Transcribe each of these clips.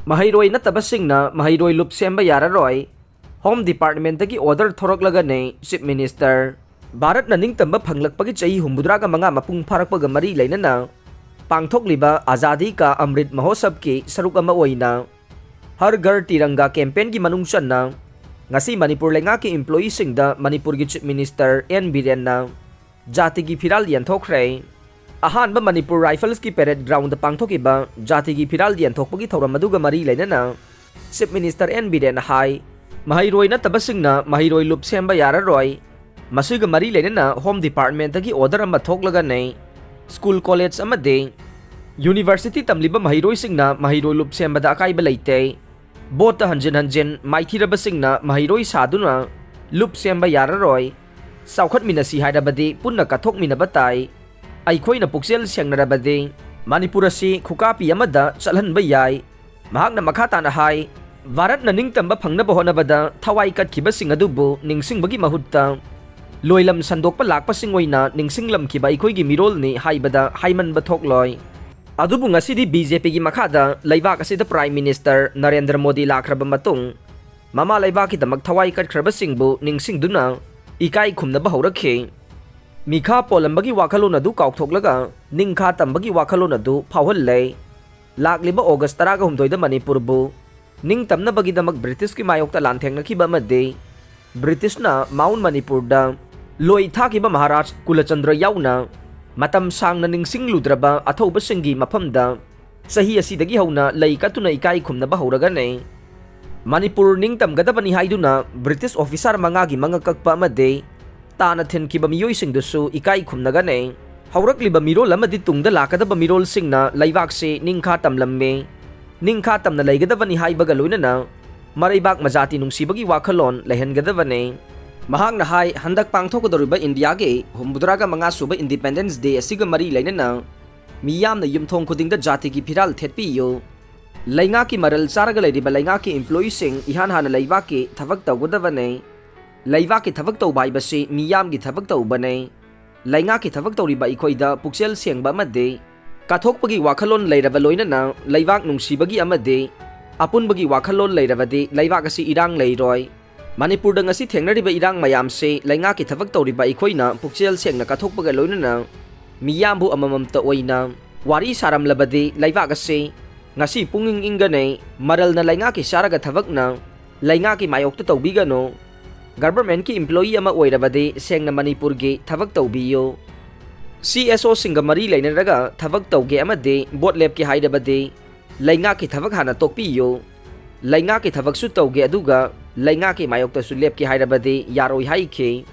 Mahiroi natabasingna mahiroi lup semba yararoi. Home Department ki order thoroklaga ne Chief Minister. Bharat na ningtamba phanglakpagi chahi humbudraga manga mapung pharakpaga mari lainana pangthokliba Azadi ka Amrit Mahotsav ki saruk ama oina Har Ghar Tiranga campaign ki manung channa ngasi Manipur lenga ki employee singda Manipur ki Chief Minister N Biren na jati ki phiral yanthokre. Ahanba Manipur Rifles ki parade ground pangthokiba jati ki phiral yanthokpagi thoram maduga mari lainana Chief Minister N Biren hai mahiroi natabasingna mahiroi lup semba yararoi. Masiga mari lainana Home Department ki order ama thoklaga nei School College amade University tamliba mahiroi singna mahiroi lup sembada akaiba leite bota hanjin maithiraba singna mahiroi saduna lup semba yararoi saukhat minasi haidabadi punna kathok minabatai aikhoina puksel sengnarabadi Manipur asi khukapi amada chalhanba yai mahakna makhatana hai Bharat na ningtamba phangnaba honabada thawai katkiba sing adubu ningsingbagi mahutta Loilam sandokpa lakpa singoina ningsinglam kiba ikhoigi mirol ni haibada haiman bathokloi adubu ngasidi BJP gi makhada laibak asida Prime Minister Narendra Modi lakraba matung mama laibak ki damak thawai katkraba singbu ningsingduna ikai khumnaba haurakhe mikha polambagi wakhalon adu kaukthoklaga ningkha tambagi wakhalon adu phawhallei lakliba August 13 da Manipur bu ningtamnabagi damak British ki mayokta lanthengnakiba amade British na Mount Manipur da loi thakiba Maharaj Kulachandra yauna matam sang na ningsing ludraba athauba singi mafamda sahi asidagi hauna lei katuna ikai khumnaba hauraga nei Manipur ningtam gadabani haiduna British officer mangagi mangakakpa amade tana thenkiba miyoi singdusu ikai khumnaga nei haurakliba mirol amadi tungda lakadaba mirol singna laibak se ningkha tamlamme ningkha tamna leigadabani haibaga loinana Maraibak majati nungsibagi wakhalon lehengadabane mahakna hai handak pangthokodoriba India ge humbudraga manga suba Independence Day asiga mari lainana miyamna yumthong khudingda jati ki phiral thetpi yo lainga ki maral charaga leiriba lainga ki employee sing ihan hana laiba ki thabak tawgodabane laiba ki thabak tawbai basi miyam gi thabak tawbane lainga ki thabak tawriba ikhoida puksel sengba amade kathokpagi wakhalon leiraba loinana laibak nungsibagi amade apunbagi wakhalon leirabadi laibak asi irang leiroi Manipur da ngasi thengnariba irang mayam se lainga ki thabak tawriba ikhoina puksel sengna kathokpaga loinana miyambu amamamta oina wari saram labadi laibak ase ngasi punging ingane maral na lainga ki saraga thabakna lainga ki mayokta tawbigano government ki employee ama oirabadi sengna Manipur gi thabak tawbiyo CSO singamari lainaraga thabak tawge amade bot lab ki haidabadi lainga ki thabak hana tokpiyo lainga ki thabak su tawge aduga lainga ki mayokta su lab ki haidabadi yaroi haike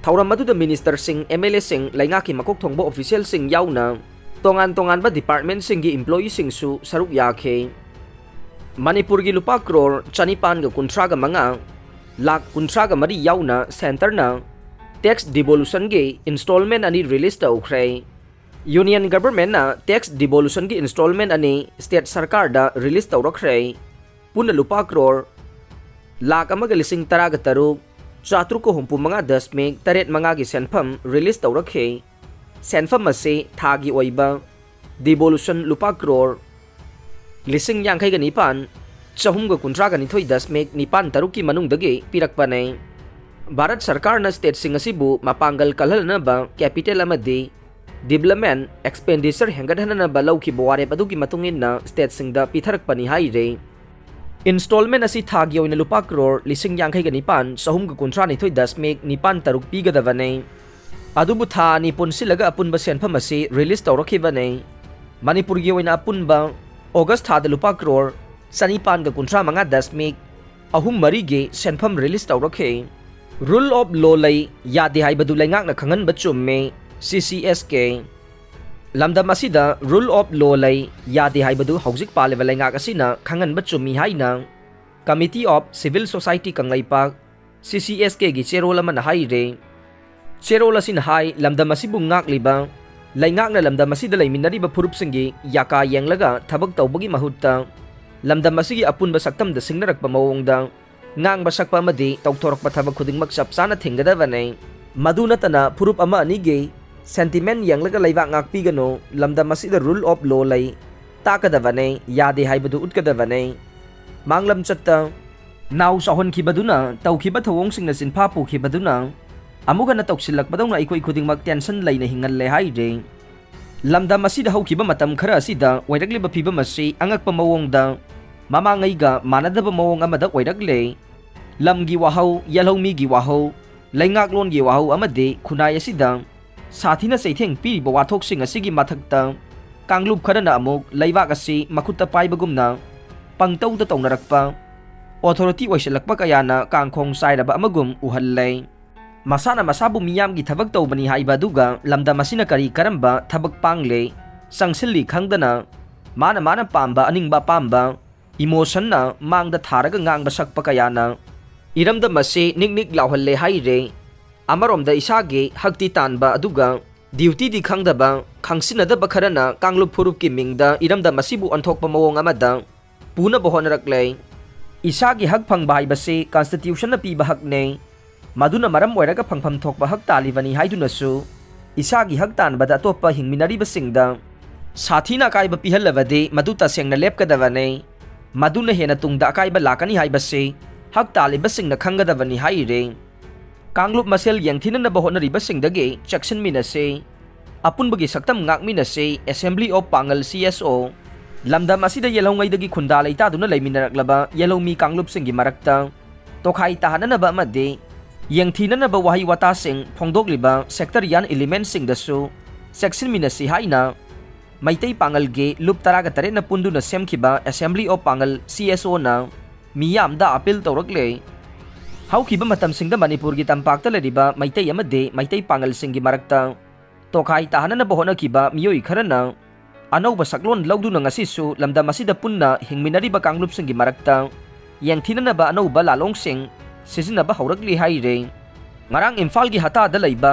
thauram madu da minister sing MLA sing lainga ki makok thongbo official sing yauna tongan ba department sing gi employee sing su saruk yakhe Manipur gi lupa crore chanipan ga kuntra ga manga lak kuntra ga mari yauna center na tax devolution gi installment ani release tawkhre Union government na tax devolution gi installment ani state sarkar da release tawrakhre puna lupa crore lak amaga lising taraga taruk chatruk ko humpu manga 10 meg taret manga gi senpham release tawrakhe senpham ase thagi oiba devolution lupa crore lising yangkai ga nipan chahum ga kuntra ga nithoi 10 meg nipan taruk ki manung dagi pirakpa nei Bharat sarkar na state sing asibu mapangal kalhalna ba capital amadi development expenditure hengadhana na balau ki buware padu ki matungin na state sing da pitharak pani hai re installment asi thagi oina lupa crore lising yangkai ga nipan sahum ga kuntra nithoi 10 meg nipan taruk pi ga davane adubu tha ni ponsilaga apunba senpham asi release tawrakhiba nei Manipur gi oina apunba August tha da lupa crore sanipan ga kuntra manga 10 meg ahum mari ge senpham release tawrakhe Rule of law lay yadi haibadu laingak na khangan bachumme CCSK lamdam asida rule of law lay yadi haibadu haujik paleba laingak asina khangan bachumi haina Committee of Civil Society kanglaipak CCSK gi cherol man haire cherol asin hai lamdam asibu ngakliba laingak na lamdam asida laiminari ba phurup singi yaka yenglaga thabak tawbagi mahutta lamdam asigi apunba saktam da singnarakpa mawongda ngang basakpa amadi tawthorokpa thabak khudingmak chapchana thinggadabane madu natana phurup ama ani ge sentiment yanglaga laiba ngakpi gano lamdam asida rule of law lay ताकदबने यादे हाइबदु उटकदबने मांगलम चत्ता नाव साहनखिबदुना तौखिबा थवोंगसिंगना सिनफा पुखिबदुना अमुगना तौसिल्लकपदौना अइखोइ खुदिंगमक tension लैना हिंगनले हाइरे लमदम असिदा हौखिबा मतम खरा असिदा वैरकलिबा फिबम असि अंगकपा मवोंगदा ममांगैगा मानदबा मवोंग अमदा वैरकले लमगी वाहौ यलौमीगी वाहौ लैंगाकलोनगी वाहौ अमदे खुनाय असिदा साथीना सैथेंग पीरिबा वाथोकसिंग असिगी मथक्ता कांगलुप खरना अमुक लैबाक असि मखुत्ता पाइबगुमना पंगतौदा तौनरकपा authority ओइसलकपा कयाना कांखोंग साइरबा अमगुम उहल्ले मसाना मसाबु मियामगी थबक तौबनी हाइबा दुगा लमदम असिना करी करंबा थबक पांगले संगसिल्ली खंगदना माना माना पांबा अनिंगबा पांबा इमोशनना मांगदा थारगा ngang सकपा कयाना इरमदा मसे निक लाहल्ले हाइरे अमरोमदा इसागे हक्ति तानबा अदुगा ड्यूटी दी खंगदबा खंगसिनदबा खरना कांगलुप फुरुप की मिंगदा इरमदा मसिबु अंथोकपा मवोंग अमदा पुना बहोनरकले इसागे हक फंगबा हाइबसे कॉन्स्टिट्यूशन ना पीबा हकने मदुना मरम ओइरगा फंगफम थोकपा हक तालिबनी हाइदुनसु इसागी हक तानबदा अतोप्पा हिंगमिनरिबसिंगदा साथीना अकाइबा पिहल्लबदे मदु तसेंगना लेपकदबने मदुना हेना तुंगदा अकाइबा लाकनी हाइबसे हक तालिबसिंगना खंगदबनी हाइरे कांगलुप मसेल यंगथिननबा होनरिबसिंगदगे चक्सनमिनसे अपुनबगी सक्तम ngakminase Assembly of Pangal CSO लमदम असिदा येलौंगैदगी खुंदा लैतादुना लैमिनरकलबा येलौमी कांगलुपसिंगी मरक्ता तोखाई ताहननबा अमदे यंगथिननबा वाहि वातासिंग फोंदोकलिबा सेक्टर यान एलिमेंटसिंगदसु सेक्सनमिनसी हाइना मैतै पांगलगे लुप तरागा तरेना पुंदुना सेमखिबा Assembly of Pangal CSO ना मियामदा अपील तौरकले हौखिबा मतमसिंगदा मणिपुरगी तंपाक्ता लरिबा मैतै अमदे मैतै पांगलसिंगी मरक्ता तोखाई ताहननबा होनखिबा मियोइ खरना अनौबा सकलोन लौदुना ngasisu लमदम असिदा पुन्ना हिंगमिनरिबा कांगलुपसिंगी मरक्ता यंगथिननबा अनौबा लालोंगसिंग सिजिनबा हौरकली हाइरे ngarang इम्फाल की हतादा लैबा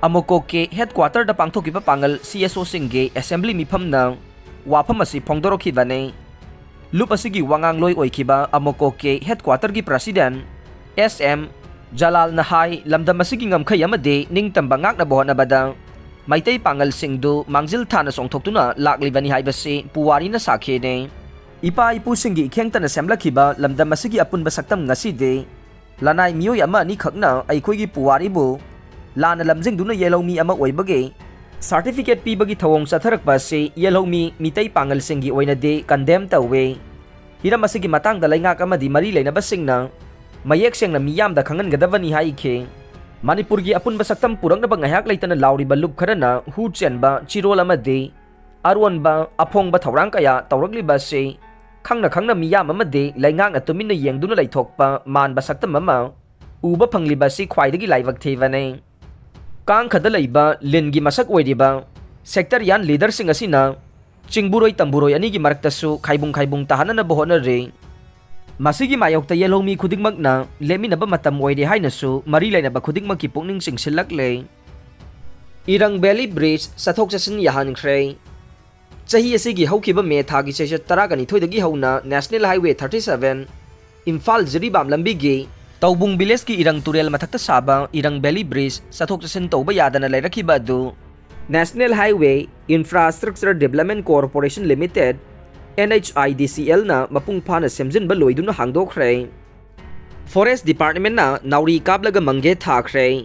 अमोको के हेडक्वार्टर दा पांगथोकिबा पांगल CSO सिंगे असेंबली मिफमना वाफम असि फोंदोरखिबाने लुप असिगी वांगांगलोय ओइखिबा अमोको के हेडक्वार्टर की प्रेसिडेंट SM जलाल नहाई लमदम असिगी ngamkhai amade ningtamba ngakna bohonabada Meitei Pongal सिंगदु मांगजिल थाना सोंथोक्तुना लाक्लिबनी हाइबसे पुवारीना साखेने इपा इपु सिंगी इखेंगतना सेमलखिबा लमदम असिगी अपुनबा सक्तम ngaside लानाय मियोय अमा अनि खकना अइखोइगी पुवारीबु लाना लमजिंगदुना येलौमी अमा ओइबगे सर्टिफिकेट पीबगी थवोंग चथरकपा से येलौमी मितै पांगल सिंगी ओइनदे कंडेम तौवे हिरम असिगी मतांगदा लैंगाक अमदि मरी लैनबसिंगना मयेक सेंगना मियामदा खंगनगदबनी हाइखे मणिपुरगी अपुनबा सक्तम पुरंगनबा ngahak leitana lauriba lup kharana hu chenba chirol amade aronba aphongba thorang kaya tawrakliba se khangna miyam amade laingang atumina yengduna laithokpa manba saktam ama uba phangliba si khwaidagi laibak thevane kang khada leiba lingi masak oiriba sector yan leader sing asina chingburoi tamburoi ani gi maraktasu khaibung tahanana bohona re masigi mayokta yelomi khudingmakna leminaba matam oire hainasu mari lainaba khudingmakki pungning singsilakle irang valley bridge sathok chasin yahankhre chahi asigi haukiba me thagi chesha taragani thoidagi hauna national highway 37 imphal jiribam lambi gi taubung village ki irang turel mathakta saba irang valley bridge sathok chasin tauba yadana lairakhiba du national highway infrastructure development corporation limited NHIDCL na mapung phana semjin ba loiduna hangdokkhre forest department na nauri kablaga mangge thakre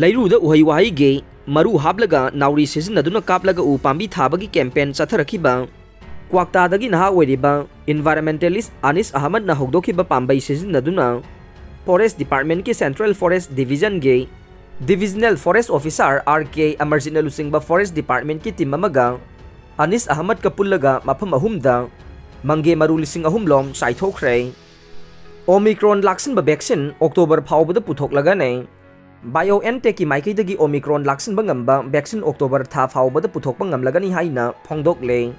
lairu da uhai wahai ge maru hablaga nauri sijinaduna kablaga u pambi thabagi campaign chatharakhiba kwakta dagi naha oiriba environmentalist Anis Ahmad na hogdokhiba pambai sijinaduna forest department ki central forest division ge divisional forest officer RK Amarjina Lusingba forest department ki team amaga Anis Ahmad Kapullaga mafam ahumda mangge maru lising ahumlom saithokre Omicron laksin ba vaccine October phawbada puthoklaga ne BioNTech ki maikaidagi Omicron laksin ba ngamba vaccine October tha phawbada puthokpa ngamlagani haina phongdokle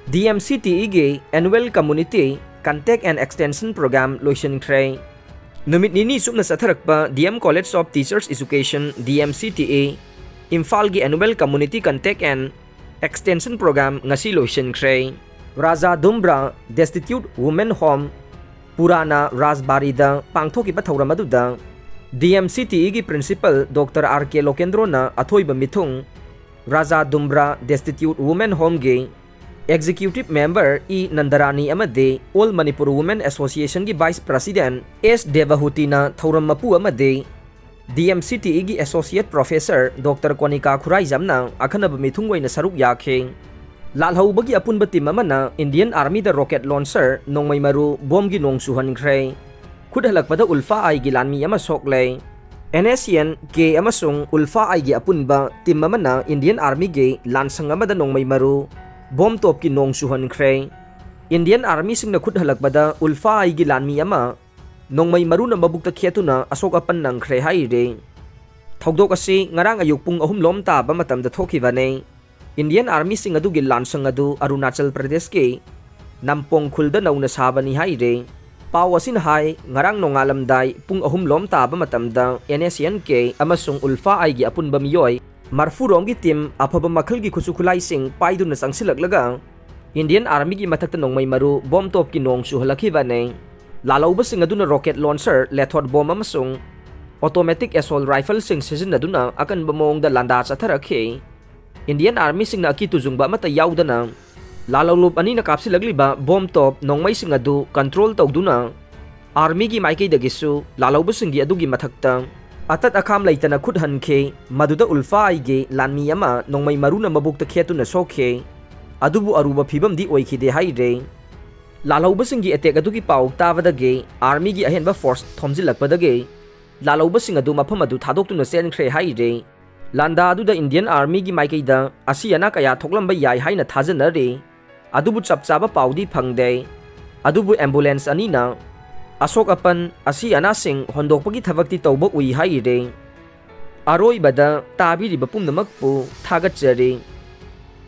DMCTE ge annual community contact and extension program loisinkhre numit nini sumna satharakpa DM College of Teachers Education DMCTE Imphal gi annual community contact and extension program ngasi loisinkhre Raja Dumbra Destitute Women Home Purana Rajbari da pangthokiba thauramadu DMCTE gi principal Dr. RK Lokendro na athoiba mithung Raja Dumbra Destitute Women Home ge Executive Member E Nandarani amade All Manipur Women Association gi Vice President S Devahuti na thauram mapu amade DMCTE gi Associate Professor Dr. Konika Khuraijam na akhanab mithungwai na saruk yakhe lalhaubagi apunba team amana Indian Army da rocket launcher nongmai maru bom gi nong suhankhre khudhalakpada ulfa ai gi lanmi ama soklei NSN K amasung ulfa ai gi apunba team amana Indian Army gi lansang amada nongmai maru bom top ki nong suhankhre Indian Army sing na khudhalakpada ulfa ai gi lanmi ama nongmai maru na mabukta khetuna asok apan nangkhre hai re thogdok asi ngarang ayuk pung ahum lom ta ba matam da thokibane Indian Army sing adu gi lansang adu Arunachal Pradesh ke Nampong khulda nauna sabani hai re pawasin hai ngarang nongalamdai pung ahum lom ta ba matam da NSN ke amasung ulfa ai gi apun ba miyoi marfurong gi team aphaba makhal gi khusukhulai sing paiduna sangsilak laga Indian Army gi mathakta nongmai maru bom top ki nong suhalakhi bane lalauba sing aduna rocket launcher lethod bomb amasung automatic assault rifle sing season aduna akan bamong da landa chatharakhe Indian Army sing na akituzungba mata yaudana lalaulob ani na kapsilagliba bom top nongmai sing adu control tawduna Army gi maikei dagisu lalauba sing gi adugi mathakta atat akham laitana khudhankhe maduda ulfa ai ge lanmi ama nongmai maruna mabukta khetuna sokhe adubu aruba phibam di oikhide hai re lalauba sing gi attack adugi pau tabadage Army gi ahenba force thomjilakpadage lalauba sing adu mafam adu thadoktuna senkhre hai re landa aduda Indian Army gi maikeida asiana kaya thoklamba yai haina thajana re adubu chapchaba paudi phangde adubu ambulance anina asok apan asiana sing hondokpagi thabakti tawba ui hai re aroi bada tabiri bapum namakpu thagat jare